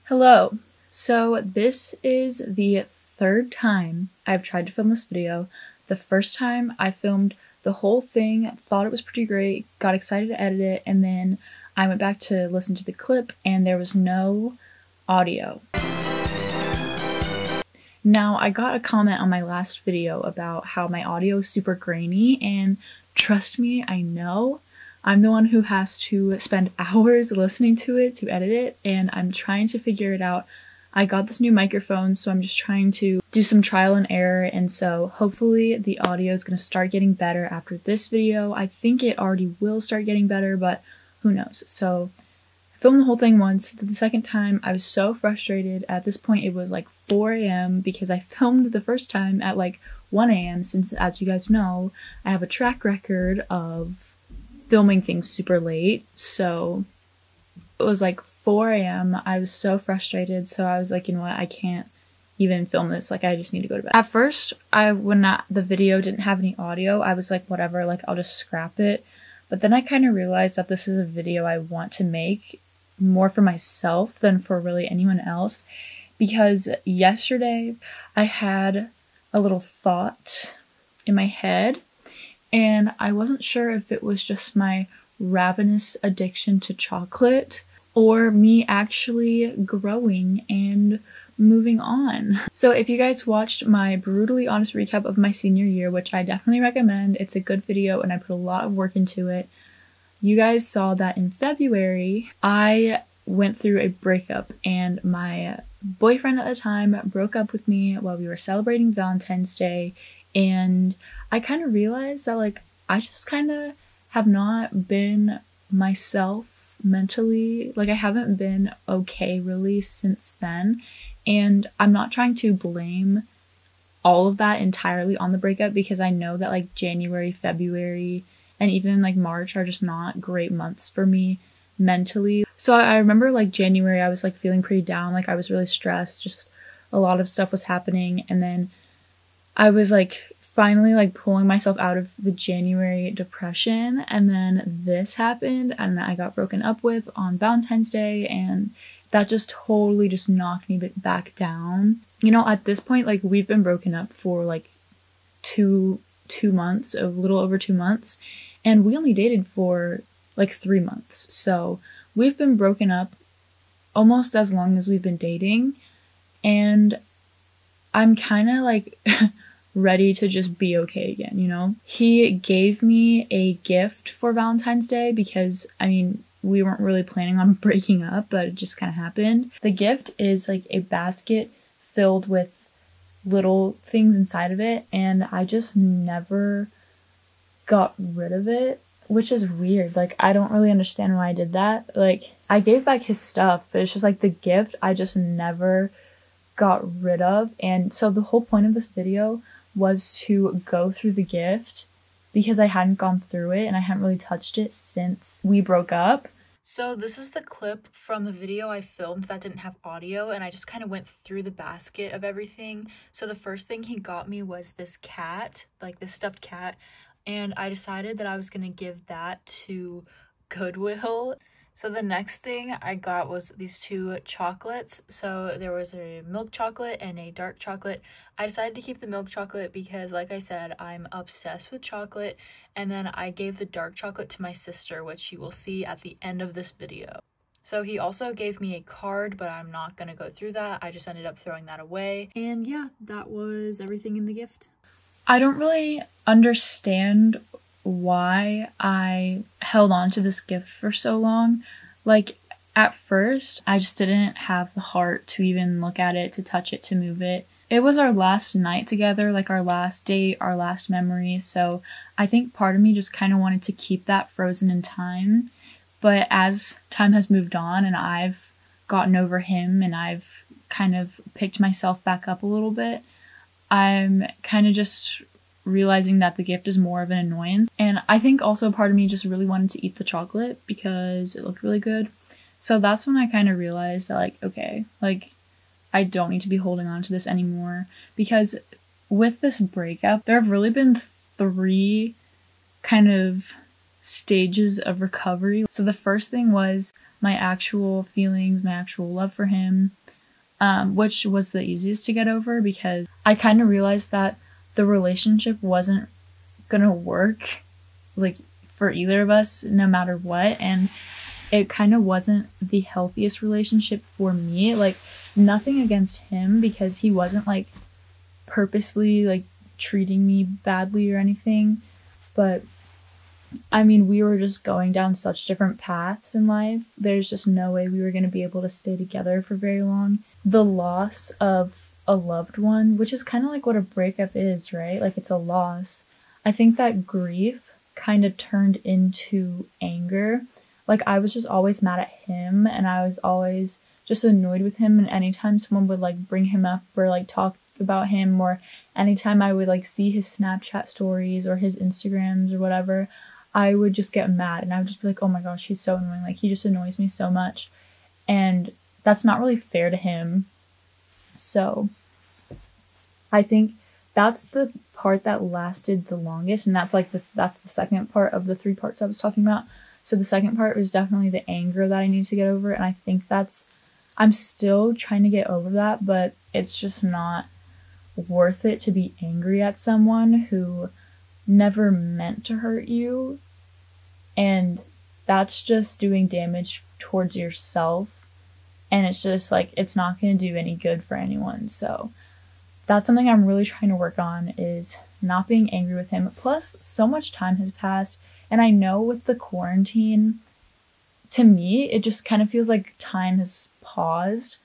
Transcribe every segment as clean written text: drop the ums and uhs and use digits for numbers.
Hello. So this is the third time I've tried to film this video. The first time I filmed the whole thing, thought it was pretty great, got excited to edit it, and then I went back to listen to the clip and there was no audio. Now, I got a comment on my last video about how my audio is super grainy, and trust me, I know. I'm the one who has to spend hours listening to it to edit it, and I'm trying to figure it out. I got this new microphone, so I'm just trying to do some trial and error, and so hopefully the audio is going to start getting better after this video. I think it already will start getting better, but who knows. So I filmed the whole thing once. The second time, I was so frustrated. At this point, it was like 4 a.m. because I filmed the first time at like 1 a.m. since, as you guys know, I have a track record of filming things super late. So it was like 4 a.m. I was so frustrated, so I was like, you know what, I can't even film this, like I just need to go to bed. At first, when the video didn't have any audio, I was like, whatever, like I'll just scrap it. But then I kind of realized that this is a video I want to make more for myself than for really anyone else, because yesterday I had a little thought in my head and I wasn't sure if it was just my ravenous addiction to chocolate or me actually growing and moving on. So if you guys watched my brutally honest recap of my senior year, which I definitely recommend, it's a good video and I put a lot of work into it, you guys saw that in February I went through a breakup and my boyfriend at the time broke up with me while we were celebrating Valentine's Day, and I kind of realized that like I just kind of have not been myself mentally. Like I haven't been okay really since then, and I'm not trying to blame all of that entirely on the breakup because I know that like January, February, and even like March are just not great months for me mentally. So I remember like January I was like feeling pretty down, like I was really stressed, just a lot of stuff was happening, and then I was like finally like pulling myself out of the January depression, and then this happened and I got broken up with on Valentine's Day, and that just totally just knocked me back down. You know, at this point like we've been broken up for like two months, a little over 2 months, and we only dated for like 3 months. So we've been broken up almost as long as we've been dating, and I'm kind of like ready to just be okay again, you know? He gave me a gift for Valentine's Day because, I mean, we weren't really planning on breaking up, but it just kind of happened. The gift is like a basket filled with little things inside of it, and I just never got rid of it, which is weird. Like, I don't really understand why I did that. Like, I gave back his stuff, but it's just like the gift I just never got rid of. And so the whole point of this video was to go through the gift because I hadn't gone through it and I hadn't really touched it since we broke up. So this is the clip from the video I filmed that didn't have audio, and I just kind of went through the basket of everything. So the first thing he got me was this cat, like this stuffed cat, and I decided that I was gonna give that to Goodwill. So the next thing I got was these two chocolates. So there was a milk chocolate and a dark chocolate. I decided to keep the milk chocolate because, like I said, I'm obsessed with chocolate. And then I gave the dark chocolate to my sister, which you will see at the end of this video. So he also gave me a card, but I'm not gonna go through that. I just ended up throwing that away. And yeah, that was everything in the gift. I don't really understand why I held on to this gift for so long. Like, at first, I just didn't have the heart to even look at it, to touch it, to move it. It was our last night together, like our last date, our last memory, so I think part of me just kind of wanted to keep that frozen in time. But as time has moved on and I've gotten over him and I've kind of picked myself back up a little bit, I'm kind of just realizing that the gift is more of an annoyance. And I think also part of me just really wanted to eat the chocolate because it looked really good. So that's when I kind of realized that like, okay, like I don't need to be holding on to this anymore, because with this breakup, there have really been 3 kind of stages of recovery. So the first thing was my actual feelings, my actual love for him, which was the easiest to get over because I kind of realized that the relationship wasn't gonna work, like, for either of us, no matter what, and it kind of wasn't the healthiest relationship for me. Like, nothing against him because he wasn't, like, purposely, like, treating me badly or anything, but I mean, we were just going down such different paths in life. There's just no way we were going to be able to stay together for very long. The loss of a loved one, which is kind of like what a breakup is, right? Like, it's a loss. I think that grief kind of turned into anger. Like, I was just always mad at him, and I was always just annoyed with him, and anytime someone would, like, bring him up or, like, talk about him, or anytime I would, like, see his Snapchat stories or his Instagrams or whatever, I would just get mad, and I would just be like, oh my gosh, he's so annoying, like, he just annoys me so much, and that's not really fair to him. So I think that's the part that lasted the longest, and that's the second part of the 3 parts I was talking about. So the second part was definitely the anger that I need to get over, and I think I'm still trying to get over that, but it's just not worth it to be angry at someone who never meant to hurt you, and that's just doing damage towards yourself, and it's just like, it's not going to do any good for anyone. So that's something I'm really trying to work on, is not being angry with him. Plus, so much time has passed, and I know with the quarantine, to me, it just kind of feels like time has paused,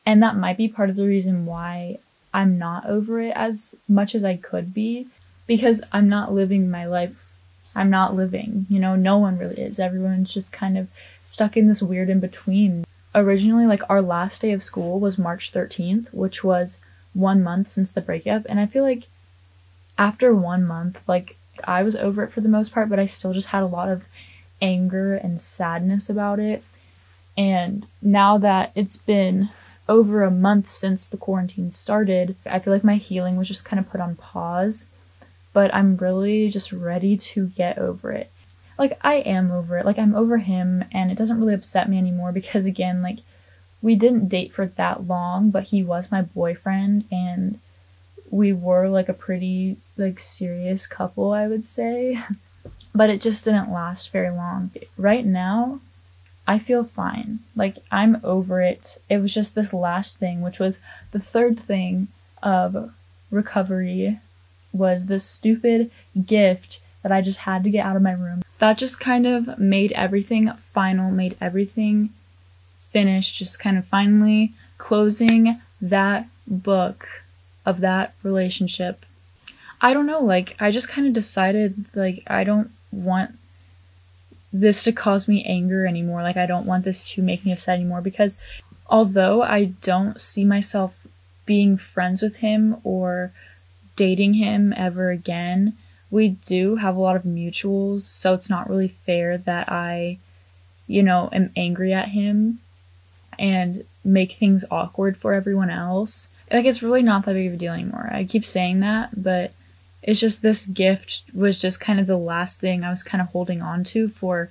and that might be part of the reason why I'm not over it as much as I could be, because I'm not living my life. I'm not living, no one really is. Everyone's just kind of stuck in this weird in between. Originally, like, our last day of school was March 13th, which was 1 month since the breakup, and I feel like after 1 month, like, I was over it for the most part, but I still just had a lot of anger and sadness about it. And now that it's been over a month since the quarantine started, I feel like my healing was just kind of put on pause, but I'm really just ready to get over it. Like, I am over it. Like, I'm over him, and it doesn't really upset me anymore because, again, like, we didn't date for that long, but he was my boyfriend, and we were, like, a pretty, like, serious couple, I would say. But it just didn't last very long. Right now, I feel fine. Like, I'm over it. It was just this last thing, which was the third thing of recovery, was this stupid gift that I just had to get out of my room. That just kind of made everything final, made everything finished, just kind of finally closing that book of that relationship. I don't know, like, I just kind of decided, like, I don't want this to cause me anger anymore. Like, I don't want this to make me upset anymore, because although I don't see myself being friends with him or dating him ever again, we do have a lot of mutuals, so it's not really fair that I, am angry at him and make things awkward for everyone else. Like, it's really not that big of a deal anymore. I keep saying that, but it's just this gift was just kind of the last thing I was kind of holding on to for,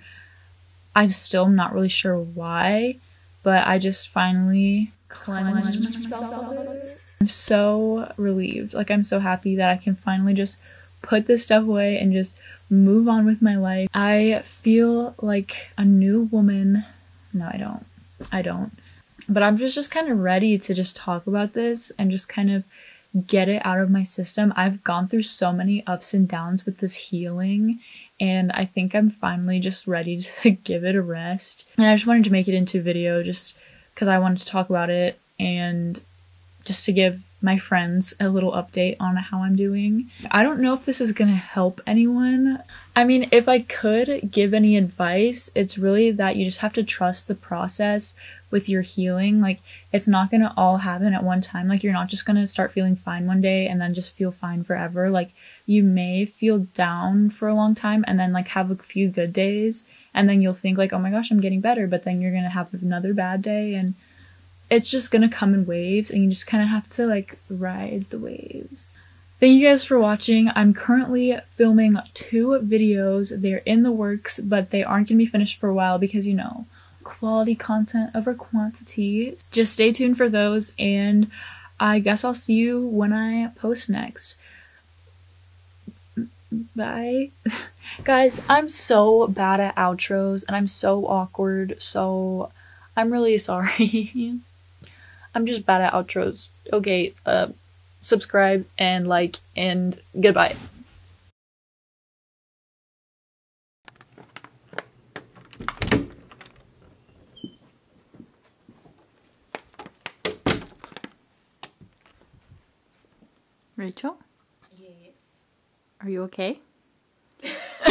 I'm still not really sure why, but I just finally cleansed myself of it. I'm so relieved. Like, I'm so happy that I can finally just put this stuff away and just move on with my life. I feel like a new woman. No, I don't. But I'm just kind of ready to just talk about this and just kind of get it out of my system. I've gone through so many ups and downs with this healing, and I think I'm finally just ready to give it a rest. And I just wanted to make it into a video just because I wanted to talk about it and just to give my friends a little update on how I'm doing. I don't know if this is gonna help anyone. I mean, if I could give any advice, it's really that you just have to trust the process with your healing. Like, it's not gonna all happen at one time. Like, you're not just gonna start feeling fine one day and then just feel fine forever. Like, you may feel down for a long time and then, like, have a few good days, and then you'll think, like, oh my gosh, I'm getting better, but then you're gonna have another bad day, and it's just gonna come in waves, and you just kind of have to, like, ride the waves. Thank you guys for watching. I'm currently filming 2 videos. They're in the works, but they aren't going to be finished for a while because, you know, quality content over quantity. Just stay tuned for those, and I guess I'll see you when I post next. Bye. Guys, I'm so bad at outros and I'm so awkward, so I'm really sorry. I'm just bad at outros. Okay, subscribe and like, and goodbye. Rachel? Yes. Are you okay? Wait, have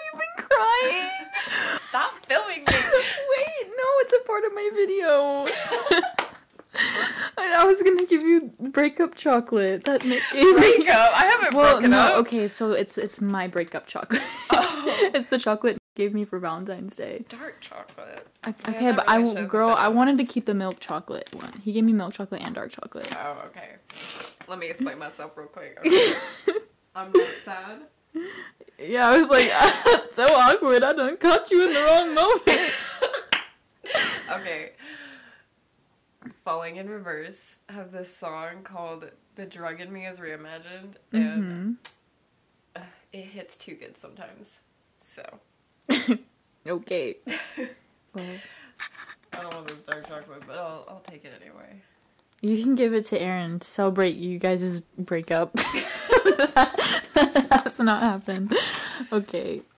you been crying? Stop filming me. Wait, no, it's a part of my video. I was gonna give you breakup chocolate that Nick gave me. Breakup? I haven't broken up. Okay, so it's my breakup chocolate. Oh. It's the chocolate Nick gave me for Valentine's Day. Dark chocolate. Okay, but I wanted to keep the milk chocolate one. He gave me milk chocolate and dark chocolate. Oh, okay. Let me explain myself real quick. Okay. I'm not sad. Yeah, I was like, so awkward. I done caught you in the wrong moment. Okay. Falling in Reverse have this song called The Drug in Me is Reimagined, and it hits too good sometimes. So. Okay. Well, I don't want this dark chocolate, but I'll take it anyway. you can give it to Aaron to celebrate you guys' breakup. That's not happen. Okay.